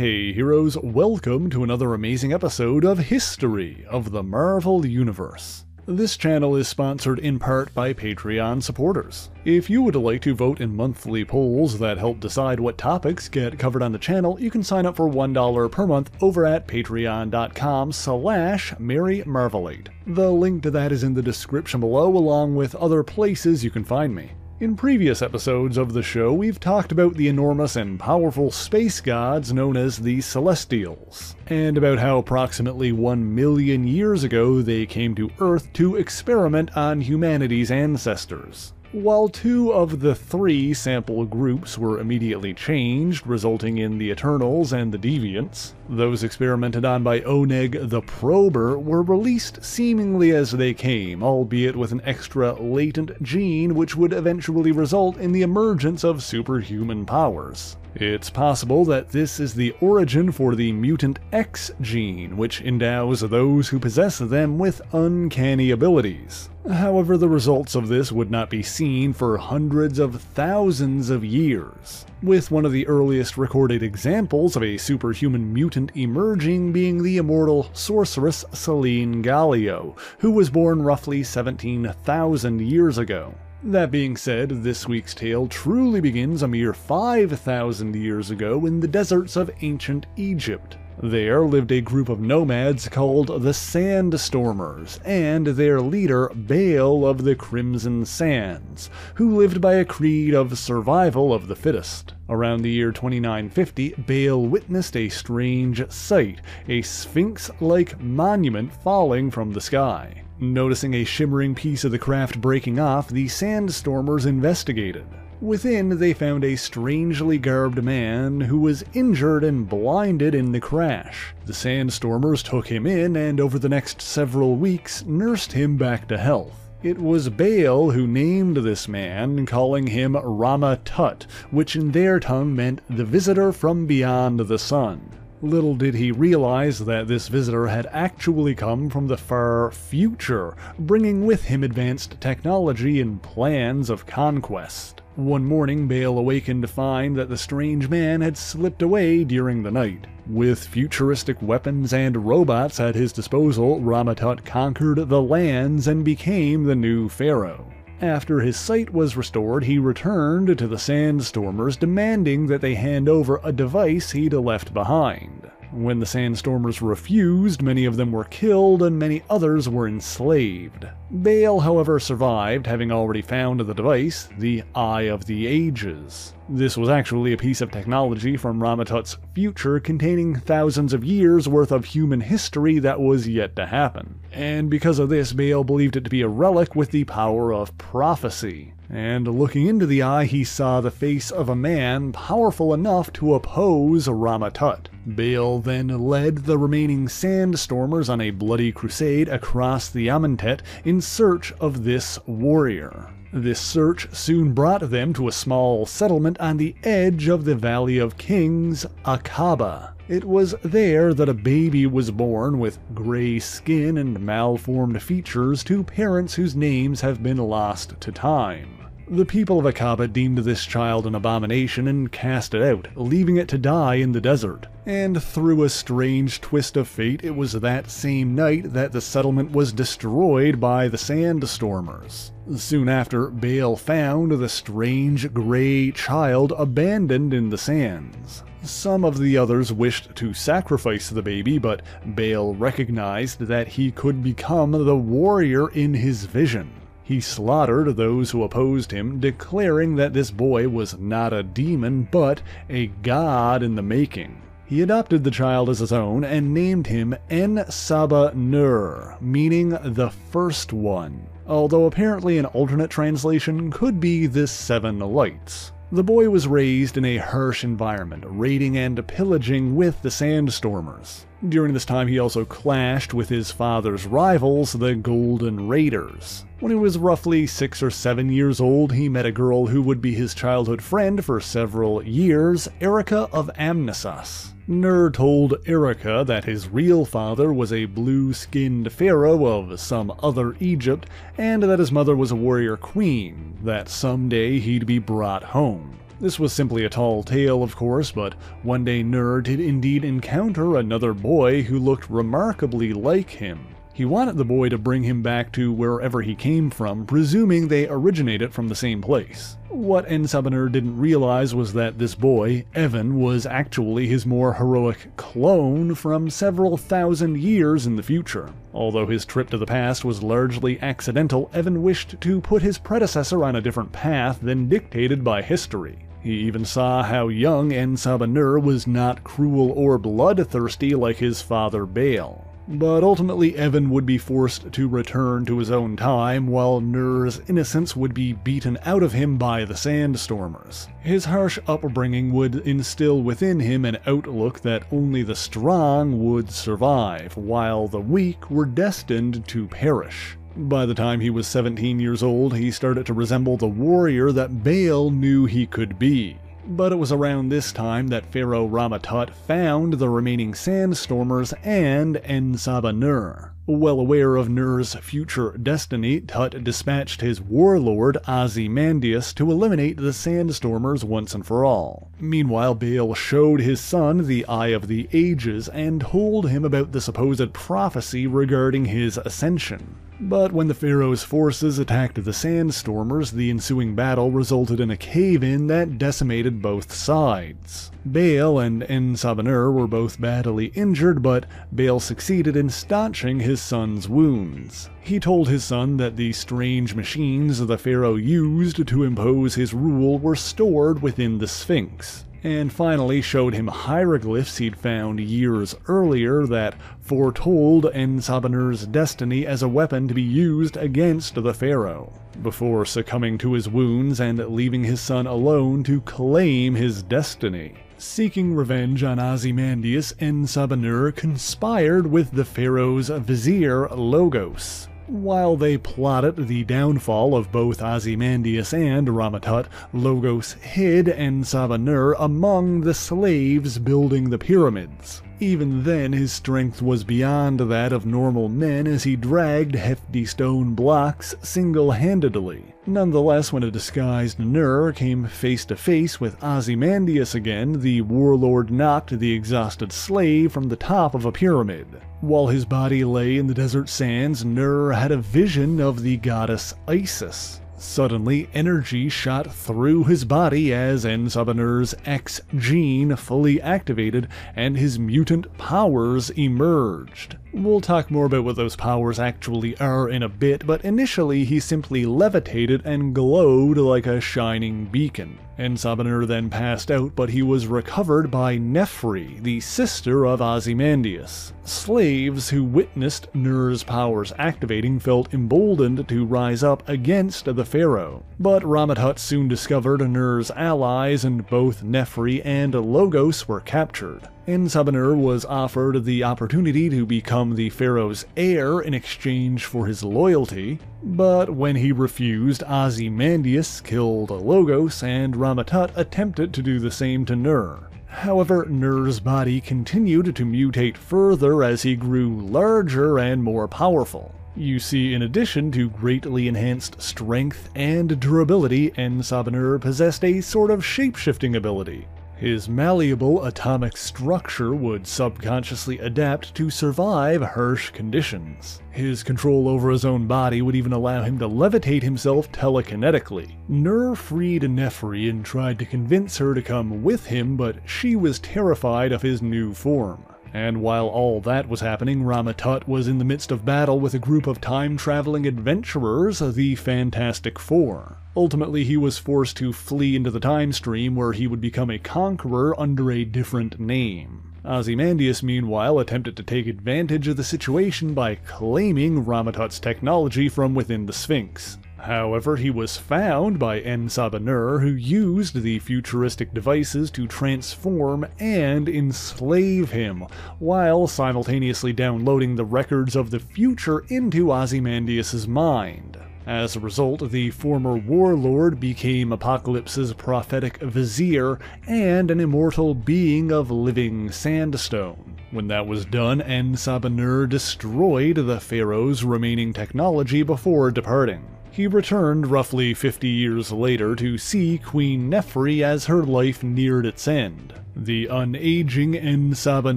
Hey heroes, welcome to another amazing episode of History of the Marvel Universe. This channel is sponsored in part by Patreon supporters. If you would like to vote in monthly polls that help decide what topics get covered on the channel, you can sign up for $1 per month over at patreon.com/MaryMarvelate. The link to that is in the description below, along with other places you can find me. In previous episodes of the show, we've talked about the enormous and powerful space gods known as the Celestials, and about how approximately 1 million years ago they came to Earth to experiment on humanity's ancestors. While 2 of the 3 sample groups were immediately changed, resulting in the Eternals and the Deviants, those experimented on by Oneg the Prober were released seemingly as they came, albeit with an extra latent gene which would eventually result in the emergence of superhuman powers. It's possible that this is the origin for the mutant X gene, which endows those who possess them with uncanny abilities. However, the results of this would not be seen for hundreds of thousands of years, with one of the earliest recorded examples of a superhuman mutant emerging being the immortal sorceress Selene Gallio, who was born roughly 17,000 years ago. That being said, this week's tale truly begins a mere 5,000 years ago in the deserts of ancient Egypt. There lived a group of nomads called the Sandstormers, and their leader Baal of the Crimson Sands, who lived by a creed of survival of the fittest. Around the year 2950, Baal witnessed a strange sight, a sphinx-like monument falling from the sky. Noticing a shimmering piece of the craft breaking off, the Sandstormers investigated. Within, they found a strangely garbed man who was injured and blinded in the crash. The Sandstormers took him in and over the next several weeks nursed him back to health. It was Baal who named this man, calling him Rama-Tut, which in their tongue meant the visitor from beyond the sun. Little did he realize that this visitor had actually come from the far future, bringing with him advanced technology and plans of conquest. One morning, Baal awakened to find that the strange man had slipped away during the night. With futuristic weapons and robots at his disposal, Rama-Tut conquered the lands and became the new pharaoh. After his sight was restored, he returned to the Sandstormers, demanding that they hand over a device he'd left behind. When the Sandstormers refused, many of them were killed and many others were enslaved. Baal, however, survived, having already found the device, the Eye of the Ages. This was actually a piece of technology from Rama-Tut's future containing thousands of years worth of human history that was yet to happen. And because of this, Baal believed it to be a relic with the power of prophecy. And looking into the eye, he saw the face of a man powerful enough to oppose Rama-Tut. Baal then led the remaining Sandstormers on a bloody crusade across the Imhotep in search of this warrior. This search soon brought them to a small settlement on the edge of the Valley of Kings, Akkaba. It was there that a baby was born with gray skin and malformed features to parents whose names have been lost to time. The people of Akkaba deemed this child an abomination and cast it out, leaving it to die in the desert. And through a strange twist of fate, it was that same night that the settlement was destroyed by the Sandstormers. Soon after, Baal found the strange gray child abandoned in the sands. Some of the others wished to sacrifice the baby, but Baal recognized that he could become the warrior in his vision. He slaughtered those who opposed him, declaring that this boy was not a demon, but a god in the making. He adopted the child as his own and named him Sabah Nur, meaning the first one, although apparently an alternate translation could be the 7 lights. The boy was raised in a harsh environment, raiding and pillaging with the Sandstormers. During this time, he also clashed with his father's rivals, the Golden Raiders. When he was roughly 6 or 7 years old, he met a girl who would be his childhood friend for several years, Erica of Amnisos. Nur told Erica that his real father was a blue-skinned pharaoh of some other Egypt, and that his mother was a warrior queen, that someday he'd be brought home. This was simply a tall tale, of course, but one day Nur did indeed encounter another boy who looked remarkably like him. He wanted the boy to bring him back to wherever he came from, presuming they originated from the same place. What Sabah Nur didn't realize was that this boy, Evan, was actually his more heroic clone from several thousand years in the future. Although his trip to the past was largely accidental, Evan wished to put his predecessor on a different path than dictated by history. He even saw how young Sabah Nur was not cruel or bloodthirsty like his father Baal. But ultimately Evan would be forced to return to his own time, while Nur's innocence would be beaten out of him by the Sandstormers. His harsh upbringing would instill within him an outlook that only the strong would survive, while the weak were destined to perish. By the time he was 17 years old, he started to resemble the warrior that Baal knew he could be. But it was around this time that Pharaoh Rama-Tut found the remaining Sandstormers and Sabah Nur. Well aware of Nur's future destiny, Tut dispatched his warlord Ozymandias to eliminate the Sandstormers once and for all. Meanwhile, Baal showed his son the Eye of the Ages and told him about the supposed prophecy regarding his ascension. But when the Pharaoh's forces attacked the Sandstormers, the ensuing battle resulted in a cave-in that decimated both sides. Baal and Sabah Nur were both badly injured, but Baal succeeded in staunching his son's wounds. He told his son that the strange machines the Pharaoh used to impose his rule were stored within the Sphinx, and finally showed him hieroglyphs he'd found years earlier that foretold Sabah Nur's destiny as a weapon to be used against the Pharaoh, before succumbing to his wounds and leaving his son alone to claim his destiny. Seeking revenge on Ozymandias, Sabah Nur conspired with the Pharaoh's vizier Logos. While they plotted the downfall of both Ozymandias and Rama-Tut, Logos hid Sabah Nur among the slaves building the pyramids. Even then, his strength was beyond that of normal men as he dragged hefty stone blocks single-handedly. Nonetheless, when a disguised Nur came face to face with Ozymandias again, the warlord knocked the exhausted slave from the top of a pyramid. While his body lay in the desert sands, Nur had a vision of the goddess Isis. Suddenly, energy shot through his body as Sabah Nur's X gene fully activated and his mutant powers emerged. We'll talk more about what those powers actually are in a bit, but initially he simply levitated and glowed like a shining beacon. Sabah Nur then passed out, but he was recovered by Nefri, the sister of Ozymandias. Slaves who witnessed Nur's powers activating felt emboldened to rise up against the Pharaoh. But Rama-Tut soon discovered Nur's allies, and both Nefri and Logos were captured. Sabah Nur was offered the opportunity to become the Pharaoh's heir in exchange for his loyalty, but when he refused, Ozymandias killed Logos, and Rama-Tut attempted to do the same to Nur. However, Nur's body continued to mutate further as he grew larger and more powerful. You see, in addition to greatly enhanced strength and durability, Sabah Nur possessed a sort of shape-shifting ability. His malleable atomic structure would subconsciously adapt to survive harsh conditions. His control over his own body would even allow him to levitate himself telekinetically. Nur freed Nefri and tried to convince her to come with him, but she was terrified of his new form. And while all that was happening, Rama-Tut was in the midst of battle with a group of time-traveling adventurers, the Fantastic Four. Ultimately, he was forced to flee into the time stream, where he would become a conqueror under a different name. Ozymandias, meanwhile, attempted to take advantage of the situation by claiming Rama-Tut's technology from within the Sphinx. However, he was found by Sabah Nur, who used the futuristic devices to transform and enslave him, while simultaneously downloading the records of the future into Ozymandias' mind. As a result, the former warlord became Apocalypse's prophetic vizier and an immortal being of living sandstone. When that was done, Sabah Nur destroyed the Pharaoh's remaining technology before departing. He returned roughly 50 years later to see Queen Nefri as her life neared its end. The unaging Sabah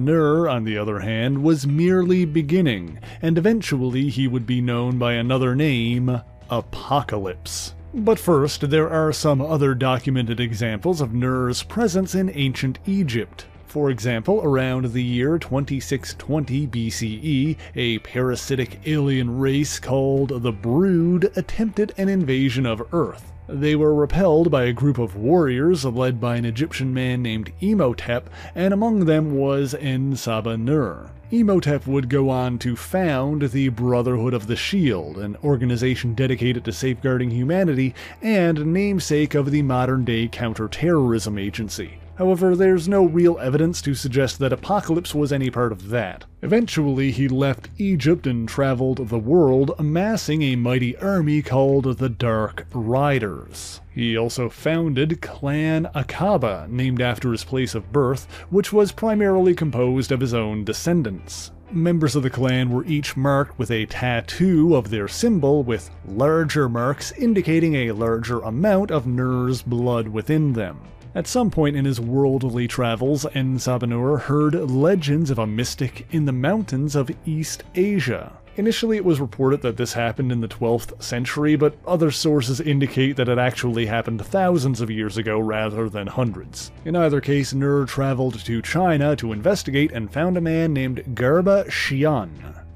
Nur, on the other hand, was merely beginning, and eventually he would be known by another name, Apocalypse. But first, there are some other documented examples of Nur's presence in ancient Egypt. For example, around the year 2620 BCE, a parasitic alien race called the Brood attempted an invasion of Earth. They were repelled by a group of warriors led by an Egyptian man named Imhotep, and among them was Sabah Nur. Imhotep would go on to found the Brotherhood of the Shield, an organization dedicated to safeguarding humanity and namesake of the modern-day counterterrorism agency. However, there's no real evidence to suggest that Apocalypse was any part of that. Eventually, he left Egypt and traveled the world, amassing a mighty army called the Dark Riders. He also founded Clan Akkaba, named after his place of birth, which was primarily composed of his own descendants. Members of the clan were each marked with a tattoo of their symbol, with larger marks indicating a larger amount of Nur's blood within them. At some point in his worldly travels, Sabah Nur heard legends of a mystic in the mountains of East Asia. Initially, it was reported that this happened in the 12th century, but other sources indicate that it actually happened thousands of years ago rather than hundreds. In either case, Nur traveled to China to investigate and found a man named Garba Xian.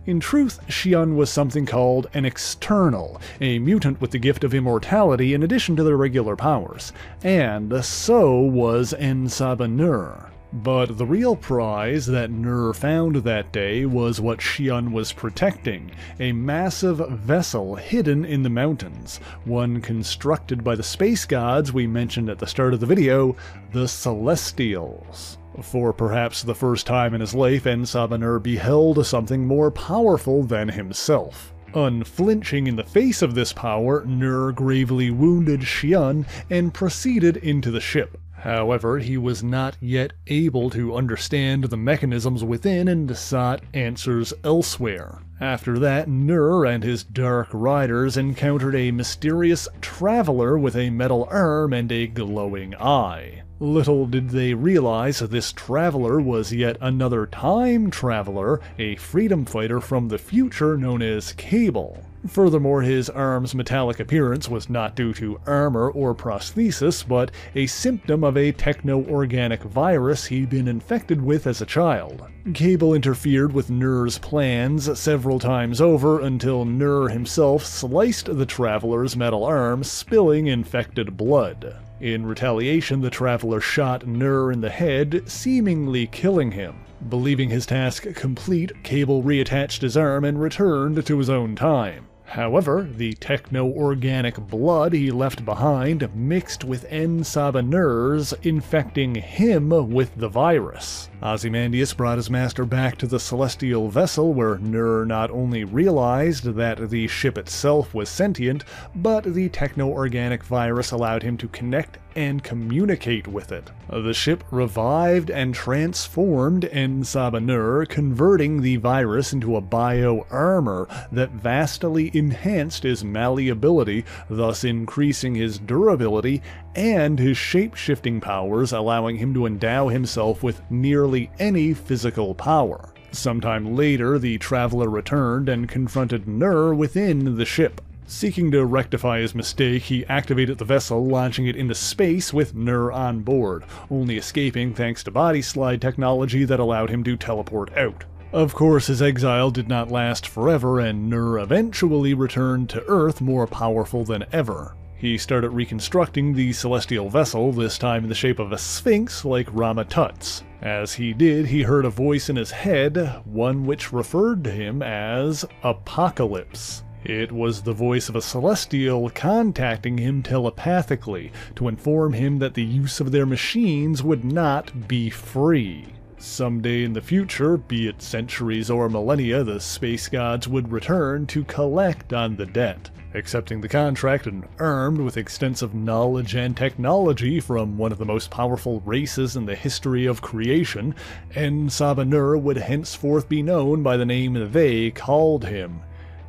In truth, Xian was something called an external, a mutant with the gift of immortality in addition to their regular powers, and so was Sabah Nur. But the real prize that Nur found that day was what Xian was protecting, a massive vessel hidden in the mountains, one constructed by the space gods we mentioned at the start of the video, the Celestials. For perhaps the first time in his life, Sabah Nur beheld something more powerful than himself. Unflinching in the face of this power, Nur gravely wounded Xian and proceeded into the ship. However, he was not yet able to understand the mechanisms within and sought answers elsewhere. After that, Nur and his Dark Riders encountered a mysterious traveler with a metal arm and a glowing eye. Little did they realize this traveler was yet another time traveler, a freedom fighter from the future known as Cable. Furthermore, his arm's metallic appearance was not due to armor or prosthesis, but a symptom of a techno-organic virus he'd been infected with as a child. Cable interfered with Nur's plans several times over until Nur himself sliced the traveler's metal arm, spilling infected blood. In retaliation, the traveler shot Nur in the head, seemingly killing him. Believing his task complete, Cable reattached his arm and returned to his own time. However, the techno-organic blood he left behind mixed with Sabah Nur's, infecting him with the virus. Ozymandias brought his master back to the celestial vessel, where Nur not only realized that the ship itself was sentient, but the techno-organic virus allowed him to connect and communicate with it. The ship revived and transformed Sabah Nur, converting the virus into a bio-armor that vastly enhanced his malleability, thus increasing his durability and his shape-shifting powers, allowing him to endow himself with nearly any physical power. Sometime later, the traveler returned and confronted Nur within the ship. Seeking to rectify his mistake, he activated the vessel, launching it into space with Nur on board, only escaping thanks to body slide technology that allowed him to teleport out. Of course, his exile did not last forever, and Nur eventually returned to Earth more powerful than ever. He started reconstructing the celestial vessel, this time in the shape of a sphinx like Rama-Tut's. As he did, he heard a voice in his head, one which referred to him as Apocalypse. It was the voice of a celestial contacting him telepathically to inform him that the use of their machines would not be free. Someday in the future, be it centuries or millennia, the space gods would return to collect on the debt. Accepting the contract and armed with extensive knowledge and technology from one of the most powerful races in the history of creation, Sabah Nur would henceforth be known by the name they called him.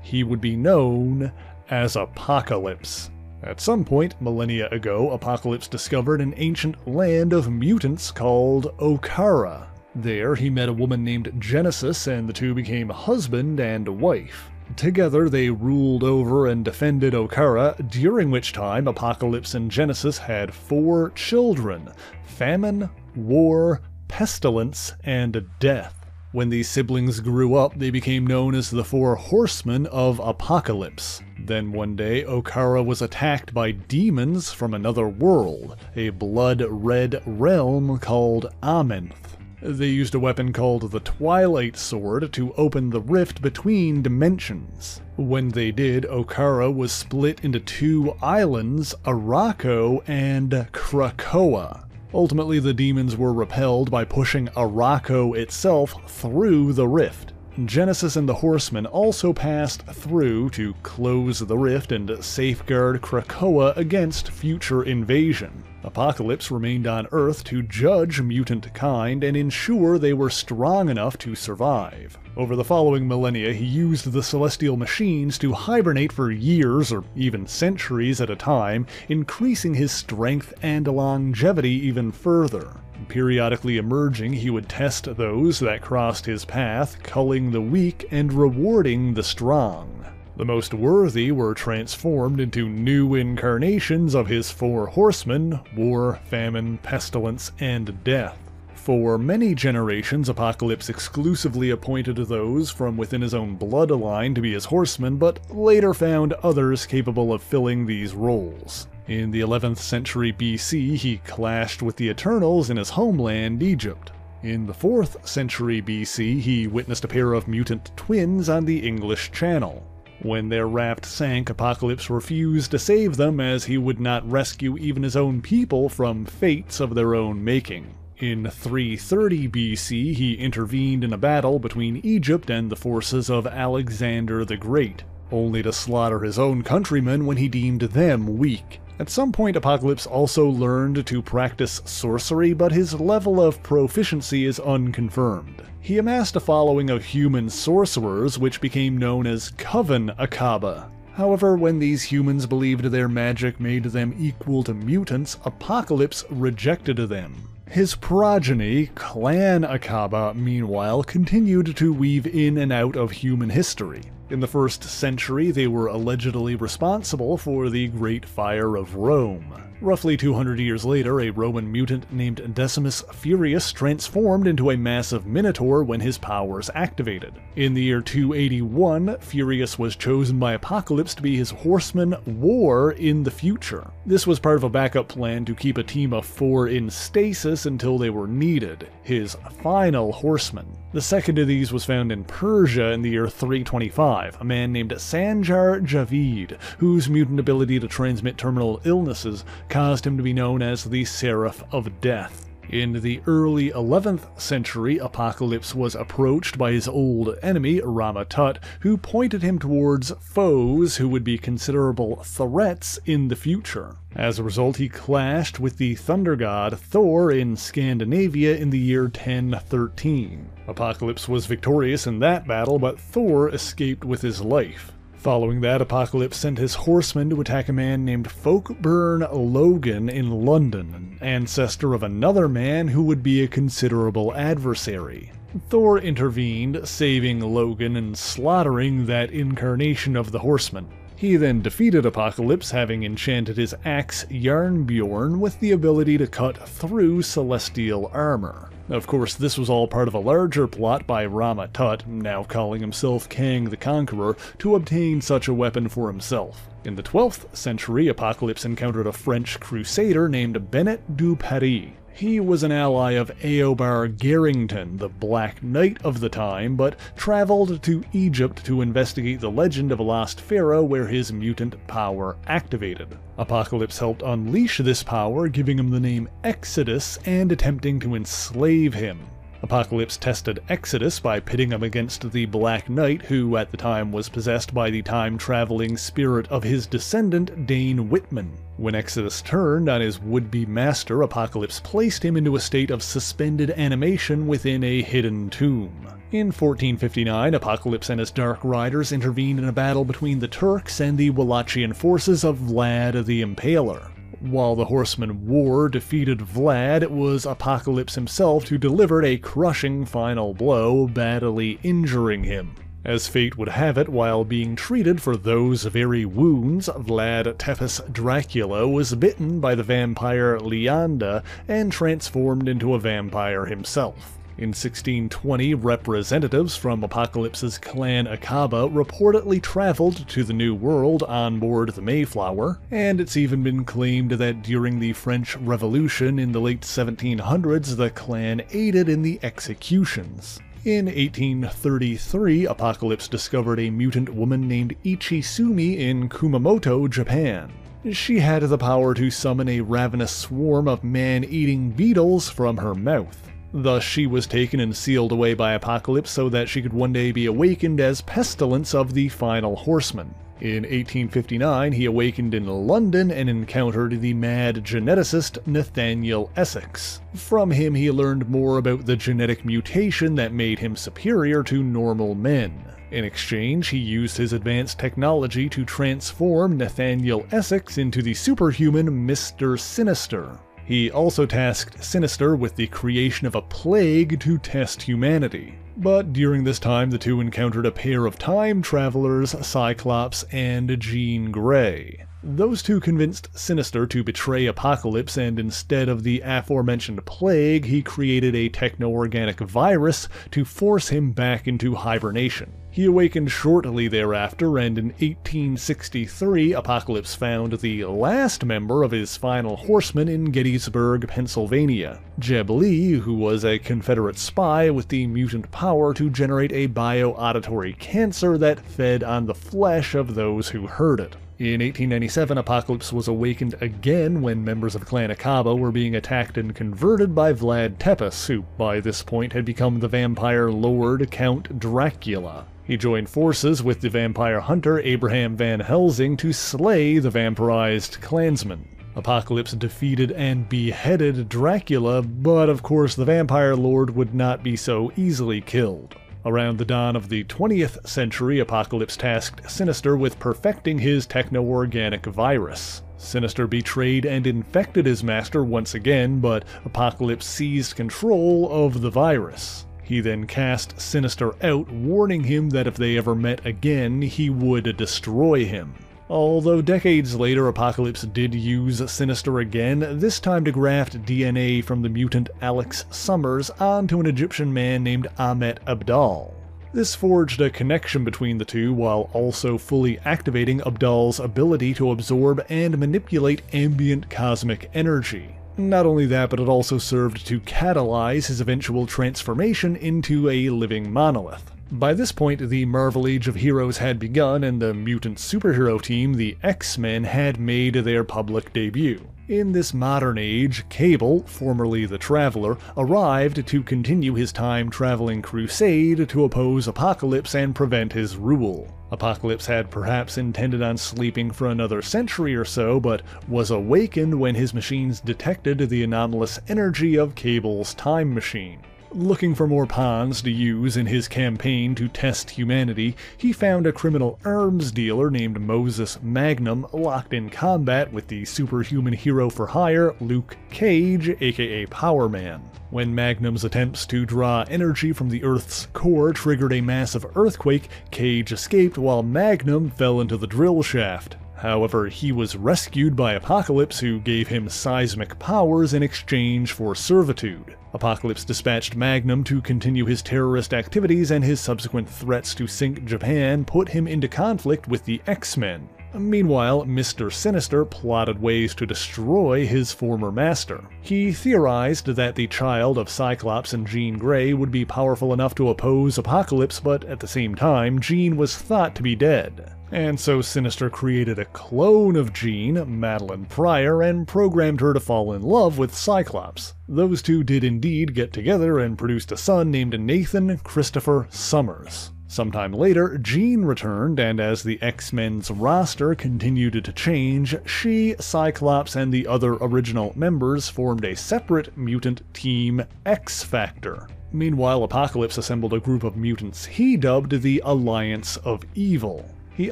He would be known as Apocalypse. At some point, millennia ago, Apocalypse discovered an ancient land of mutants called Akkaba. There, he met a woman named Genesis, and the two became husband and wife. Together, they ruled over and defended Akkaba, during which time Apocalypse and Genesis had 4 children: famine, war, pestilence, and death. When these siblings grew up, they became known as the 4 Horsemen of Apocalypse. Then one day, Akkaba was attacked by demons from another world, a blood-red realm called Amenth. They used a weapon called the Twilight Sword to open the rift between dimensions. When they did, Akkaba was split into 2 islands, Arakko and Krakoa. Ultimately, the demons were repelled by pushing Arakko itself through the rift. Genesis and the Horsemen also passed through to close the rift and safeguard Krakoa against future invasion. Apocalypse remained on Earth to judge mutant kind and ensure they were strong enough to survive. Over the following millennia, he used the celestial machines to hibernate for years or even centuries at a time, increasing his strength and longevity even further. Periodically emerging, he would test those that crossed his path, culling the weak and rewarding the strong. The most worthy were transformed into new incarnations of his 4 horsemen: war, famine, pestilence, and death. For many generations, Apocalypse exclusively appointed those from within his own bloodline to be his horsemen, but later found others capable of filling these roles. In the 11th century BC, he clashed with the Eternals in his homeland, Egypt. In the 4th century BC, he witnessed a pair of mutant twins on the English Channel. When their raft sank, Apocalypse refused to save them, as he would not rescue even his own people from fates of their own making. In 330 BC, he intervened in a battle between Egypt and the forces of Alexander the Great, only to slaughter his own countrymen when he deemed them weak. At some point, Apocalypse also learned to practice sorcery, but his level of proficiency is unconfirmed. He amassed a following of human sorcerers, which became known as Coven Akkaba. However, when these humans believed their magic made them equal to mutants, Apocalypse rejected them. His progeny, Clan Akkaba, meanwhile, continued to weave in and out of human history. In the 1st century, they were allegedly responsible for the Great Fire of Rome. Roughly 200 years later, a Roman mutant named Decimus Furius transformed into a massive minotaur when his powers activated. In the year 281, Furius was chosen by Apocalypse to be his horseman war in the future. This was part of a backup plan to keep a team of 4 in stasis until they were needed, his final horsemen. The second of these was found in Persia in the year 325, a man named Sanjar Javid, whose mutant ability to transmit terminal illnesses caused him to be known as the Seraph of Death. In the early 11th century, Apocalypse was approached by his old enemy, Rama-Tut, who pointed him towards foes who would be considerable threats in the future. As a result, he clashed with the thunder god Thor in Scandinavia in the year 1013. Apocalypse was victorious in that battle, but Thor escaped with his life. Following that, Apocalypse sent his horsemen to attack a man named Folkburn Logan in London, an ancestor of another man who would be a considerable adversary. Thor intervened, saving Logan and slaughtering that incarnation of the horseman. He then defeated Apocalypse, having enchanted his axe Yarnbjorn with the ability to cut through celestial armor. Of course, this was all part of a larger plot by Rama-Tut, now calling himself Kang the Conqueror, to obtain such a weapon for himself. In the 12th century, Apocalypse encountered a French crusader named Bennet du Paris. He was an ally of Eobar Garrington, the Black Knight of the time, but traveled to Egypt to investigate the legend of a lost pharaoh where his mutant power activated. Apocalypse helped unleash this power, giving him the name Exodus and attempting to enslave him. Apocalypse tested Exodus by pitting him against the Black Knight, who at the time was possessed by the time-traveling spirit of his descendant, Dane Whitman. When Exodus turned on his would-be master, Apocalypse placed him into a state of suspended animation within a hidden tomb. In 1459, Apocalypse and his Dark Riders intervened in a battle between the Turks and the Wallachian forces of Vlad the Impaler. While the Horseman War defeated Vlad, it was Apocalypse himself who delivered a crushing final blow, badly injuring him. As fate would have it, while being treated for those very wounds, Vlad Tepes Dracula was bitten by the vampire Leanda and transformed into a vampire himself. In 1620, representatives from Apocalypse's clan Akkaba reportedly traveled to the New World on board the Mayflower, and it's even been claimed that during the French Revolution in the late 1700s, the clan aided in the executions. In 1833, Apocalypse discovered a mutant woman named Ichisumi in Kumamoto, Japan. She had the power to summon a ravenous swarm of man-eating beetles from her mouth. Thus, she was taken and sealed away by Apocalypse so that she could one day be awakened as Pestilence of the Final Horseman. In 1859, he awakened in London and encountered the mad geneticist Nathaniel Essex. From him, he learned more about the genetic mutation that made him superior to normal men. In exchange, he used his advanced technology to transform Nathaniel Essex into the superhuman Mr. Sinister. He also tasked Sinister with the creation of a plague to test humanity. But during this time, the two encountered a pair of time travelers, Cyclops and Jean Grey. Those two convinced Sinister to betray Apocalypse, and instead of the aforementioned plague, he created a techno-organic virus to force him back into hibernation. He awakened shortly thereafter, and in 1863, Apocalypse found the last member of his final horsemen in Gettysburg, Pennsylvania, Jeb Lee, who was a Confederate spy with the mutant power to generate a bio-auditory cancer that fed on the flesh of those who heard it. In 1897, Apocalypse was awakened again when members of Clan Akkaba were being attacked and converted by Vlad Tepes, who by this point had become the vampire lord Count Dracula. He joined forces with the vampire hunter Abraham Van Helsing to slay the vampirized clansmen. Apocalypse defeated and beheaded Dracula, but of course the vampire lord would not be so easily killed. Around the dawn of the 20th century, Apocalypse tasked Sinister with perfecting his techno-organic virus. Sinister betrayed and infected his master once again, but Apocalypse seized control of the virus. He then cast Sinister out, warning him that if they ever met again, he would destroy him. Although decades later, Apocalypse did use Sinister again, this time to graft DNA from the mutant Alex Summers onto an Egyptian man named Ahmet Abdal. This forged a connection between the two while also fully activating Abdal's ability to absorb and manipulate ambient cosmic energy. Not only that, but it also served to catalyze his eventual transformation into a living monolith. By this point, the Marvel Age of Heroes had begun, and the mutant superhero team, the X-Men, had made their public debut. In this modern age, Cable, formerly the Traveler, arrived to continue his time-traveling crusade to oppose Apocalypse and prevent his rule. Apocalypse had perhaps intended on sleeping for another century or so, but was awakened when his machines detected the anomalous energy of Cable's time machine. Looking for more pawns to use in his campaign to test humanity, he found a criminal arms dealer named Moses Magnum locked in combat with the superhuman hero for hire Luke Cage, aka Power Man. When Magnum's attempts to draw energy from the Earth's core triggered a massive earthquake, Cage escaped while Magnum fell into the drill shaft. However, he was rescued by Apocalypse, who gave him seismic powers in exchange for servitude. Apocalypse dispatched Magnum to continue his terrorist activities, and his subsequent threats to sink Japan put him into conflict with the X-Men. Meanwhile, Mr. Sinister plotted ways to destroy his former master. He theorized that the child of Cyclops and Jean Grey would be powerful enough to oppose Apocalypse, but at the same time, Jean was thought to be dead. And so Sinister created a clone of Jean, Madeline Pryor, and programmed her to fall in love with Cyclops. Those two did indeed get together and produced a son named Nathan Christopher Summers. Sometime later, Jean returned, and as the X-Men's roster continued to change, she, Cyclops, and the other original members formed a separate mutant team, X-Factor. Meanwhile, Apocalypse assembled a group of mutants he dubbed the Alliance of Evil. He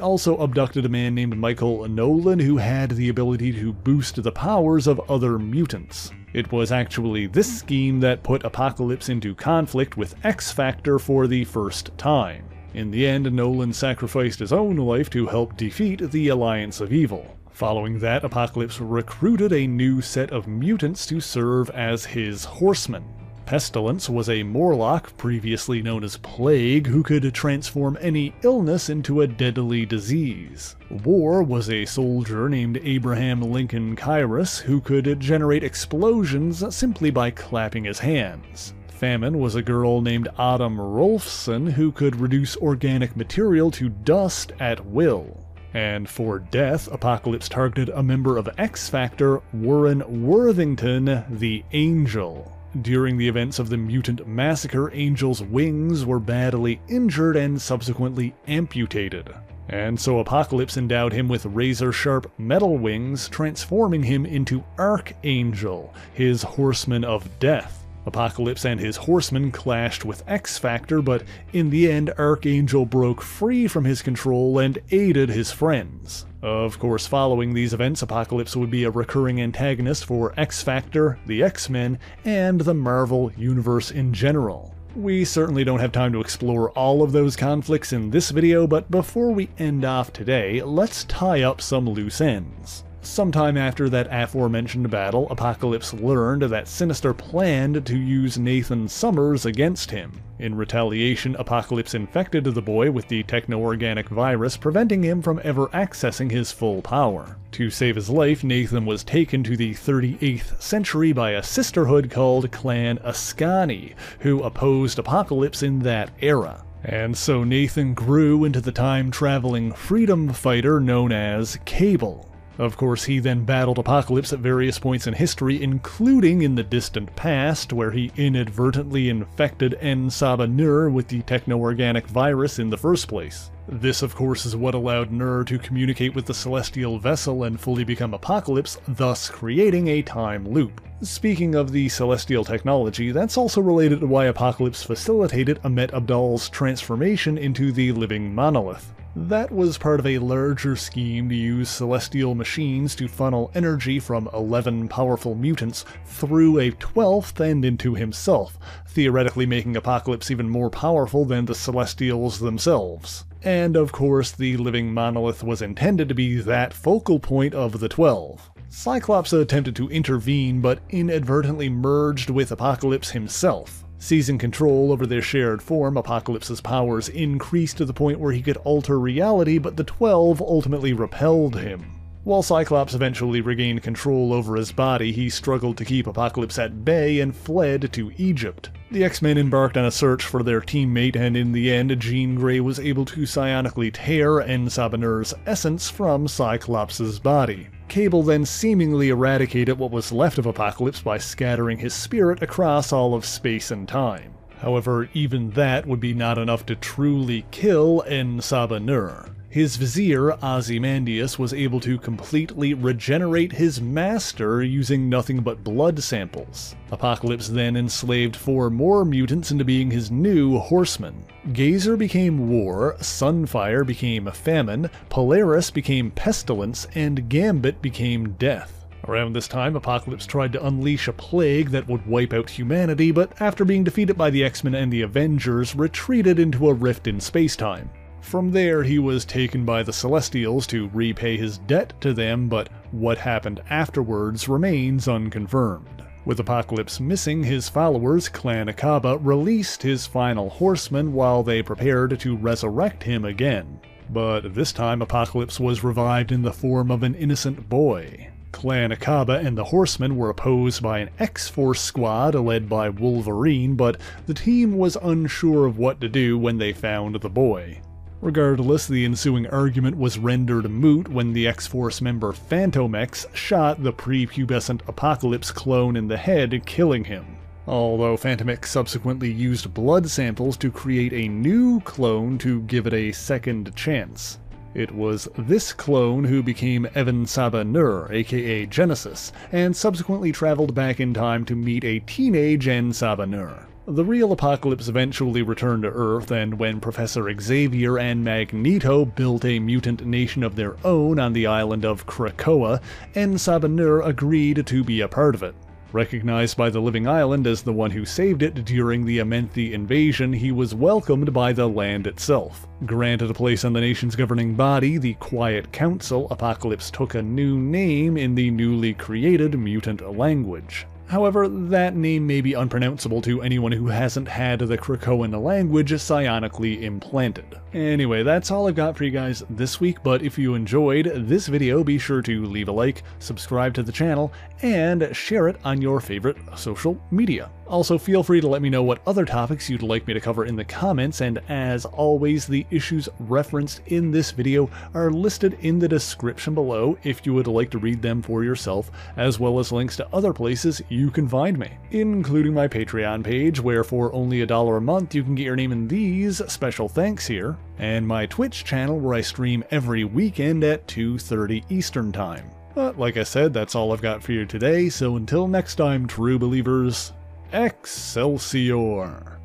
also abducted a man named Michael Nolan who had the ability to boost the powers of other mutants. It was actually this scheme that put Apocalypse into conflict with X-Factor for the first time. In the end, Nolan sacrificed his own life to help defeat the Alliance of Evil. Following that, Apocalypse recruited a new set of mutants to serve as his Horsemen. Pestilence was a Morlock, previously known as Plague, who could transform any illness into a deadly disease. War was a soldier named Abraham Lincoln Kyrus, who could generate explosions simply by clapping his hands. Famine was a girl named Autumn Rolfson, who could reduce organic material to dust at will. And for Death, Apocalypse targeted a member of X-Factor, Warren Worthington, the Angel. During the events of the mutant massacre, Angel's wings were badly injured and subsequently amputated. And so Apocalypse endowed him with razor-sharp metal wings, transforming him into Archangel, his Horseman of Death. Apocalypse and his Horsemen clashed with X-Factor, but in the end, Archangel broke free from his control and aided his friends. Of course, following these events, Apocalypse would be a recurring antagonist for X-Factor, the X-Men, and the Marvel Universe in general. We certainly don't have time to explore all of those conflicts in this video, but before we end off today, let's tie up some loose ends. Sometime after that aforementioned battle, Apocalypse learned that Sinister planned to use Nathan Summers against him. In retaliation, Apocalypse infected the boy with the techno-organic virus, preventing him from ever accessing his full power. To save his life, Nathan was taken to the 38th century by a sisterhood called Clan Ascani, who opposed Apocalypse in that era. And so Nathan grew into the time-traveling freedom fighter known as Cable. Of course, he then battled Apocalypse at various points in history, including in the distant past, where he inadvertently infected Sabah Nur with the techno-organic virus in the first place. This, of course, is what allowed Nur to communicate with the celestial vessel and fully become Apocalypse, thus creating a time loop. Speaking of the celestial technology, that's also related to why Apocalypse facilitated Ahmet Abdal's transformation into the living monolith. That was part of a larger scheme to use celestial machines to funnel energy from 11 powerful mutants through a 12th and into himself, theoretically making Apocalypse even more powerful than the Celestials themselves. And of course, the living monolith was intended to be that focal point of the 12. Cyclops attempted to intervene, but inadvertently merged with Apocalypse himself. Seizing control over their shared form, Apocalypse's powers increased to the point where he could alter reality, but the 12 ultimately repelled him. While Cyclops eventually regained control over his body, he struggled to keep Apocalypse at bay and fled to Egypt. The X-Men embarked on a search for their teammate, and in the end, Jean Grey was able to psionically tear Sabah Nur's essence from Cyclops' body. Cable then seemingly eradicated what was left of Apocalypse by scattering his spirit across all of space and time. However, even that would be not enough to truly kill Sabah Nur. His vizier, Ozymandias, was able to completely regenerate his master using nothing but blood samples. Apocalypse then enslaved 4 more mutants into being his new Horsemen. Gazer became War, Sunfire became Famine, Polaris became Pestilence, and Gambit became Death. Around this time, Apocalypse tried to unleash a plague that would wipe out humanity, but after being defeated by the X-Men and the Avengers, retreated into a rift in space-time. From there, he was taken by the Celestials to repay his debt to them, but what happened afterwards remains unconfirmed. With Apocalypse missing, his followers, Clan Akkaba, released his final Horseman while they prepared to resurrect him again. But this time, Apocalypse was revived in the form of an innocent boy. Clan Akkaba and the Horsemen were opposed by an X-Force squad led by Wolverine, but the team was unsure of what to do when they found the boy. Regardless, the ensuing argument was rendered moot when the X-Force member Phantom X shot the prepubescent Apocalypse clone in the head, killing him. Although Phantom X subsequently used blood samples to create a new clone to give it a second chance. It was this clone who became Sabah Nur, aka Genesis, and subsequently traveled back in time to meet a teenage Sabah Nur. The real Apocalypse eventually returned to Earth, and when Professor Xavier and Magneto built a mutant nation of their own on the island of Krakoa, and Sabah Nur agreed to be a part of it. Recognized by the Living Island as the one who saved it during the Amenthi invasion, he was welcomed by the land itself. Granted a place on the nation's governing body, the Quiet Council, Apocalypse took a new name in the newly created mutant language. However, that name may be unpronounceable to anyone who hasn't had the Krakoan language psionically implanted. Anyway, that's all I've got for you guys this week, but if you enjoyed this video, be sure to leave a like, subscribe to the channel, and share it on your favorite social media. Also, feel free to let me know what other topics you'd like me to cover in the comments, and as always, the issues referenced in this video are listed in the description below if you would like to read them for yourself, as well as links to other places you can find me, including my Patreon page, where for only $1 a month you can get your name in these special thanks here, and my Twitch channel where I stream every weekend at 2:30 Eastern Time. But like I said, that's all I've got for you today, so until next time, true believers, Excelsior!